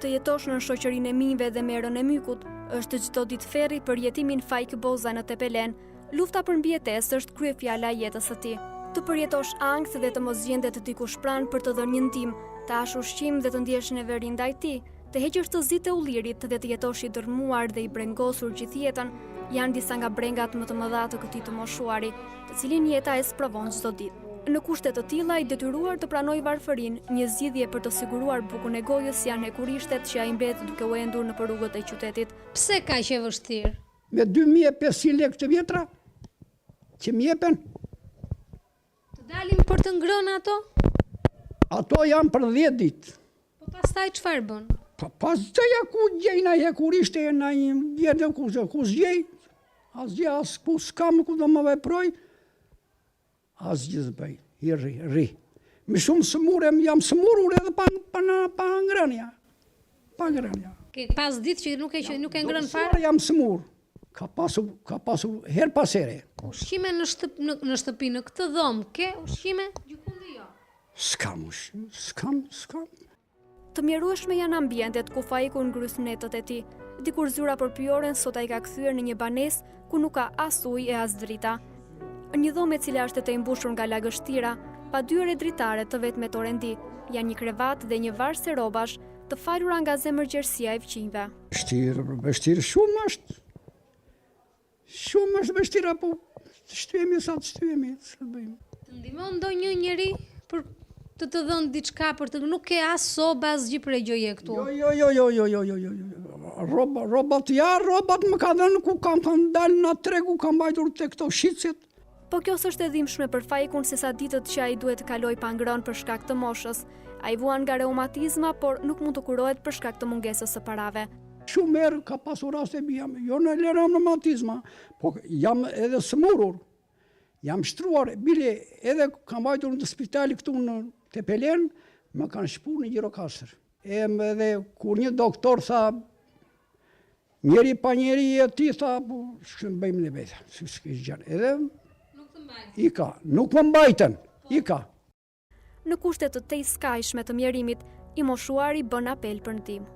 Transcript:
Të jetosh në shoqërinë e mijëve dhe merën e mykut është çdo ditë ferri për jetimin Fajk Boza në Tepelen. Lufta për mbijetesë është kryefjala e jetës së tij. Të përjetosh ankth dhe të mos gjendet dikush pranë për të dhënë një ndihmë, të hash ushqim dhe të ndjesh neveri ndaj tij, të heqësh të zitë e ullirit dhe të jetosh i dërmuar dhe i brengosur gjithë jetën, janë disa nga brengat më të mëdha të këtij të moshuari, të cilin jeta e sprovon çdo ditë. Në kushte të tilla i detyruar të pranoj varfërinë, një zgjidhje për të siguruar bukën e gojës janë hekurishtet që ai mbet duke u endur në rrugët e qytetit. Pse kaq e vështirë? Me 2500 lekë të vjetra që më jepen. Të dalim për të ngrënë ato? Ato janë për 10 ditë. Po pastaj çfarë bën? Pastaj ku gjejna hekurishte na vjetë ku zgjej. Asgjë as ku s'kam ku do më veproj. Asgjë s'bëj, i ri. Më shumë sëmurë, jam sëmurur edhe pa ngrënja. Pa ngrënja. Ke pas ditë që nuk e ngrën fare? Jam sëmur. Ka pasur her pas here. Ushqime në shtëpi, në këtë dhomë, ke ushqime? Gjykundë jo. S'kam ushqime, s'kam. Të mjerueshme janë ambientet ku Fajku ngrys netët e tij. Dikur zyra përpyoren, sot ai ka kthyer në një banesë ku nuk ka as ujë e as drita. Një dhomë e cila është të mbushur nga lagështira, pa dyre dritare të vetme torendi, janë një krevat dhe një varë se robash të falura nga zemërgjerësia e fqinjve. Vështirë shumë është. Shumë është vështirë, apo shtyhemi sa të shtyhemi, ç'të bëjmë. Të ndihmon ndonjë njeri për të dhënë diçka për të nuk ke as soba as gjë për e gjoje këtu. Jo. Robat më ka dhënë ku kam dalë në tregu, kam mbajtur tek këto shitset. Po kjo s'është e dhimbshme për Fajkun se sa ditët që ai duhet të kaloj pa ngrënë për shkak të moshës. Ai vuan nga reumatizma, por nuk mund të kurohet për shkak të mungesës së parave. Shumë herë ka pasur raste jo në reumatizma, po jam edhe sëmurur. Jam shtruar, bile edhe kam mbajtur në spitali këtu në Tepelen, më kanë shpuar në Gjirokastër. Edhe kur një doktor tha, njeri pa njeri e ti tha, po bëjmë ne vetë, s'ke gjë. Edhe nuk më mbajtën, ika. Në kushte të tejskajshme të mjerimit, i moshuari bën apel për ndihmë.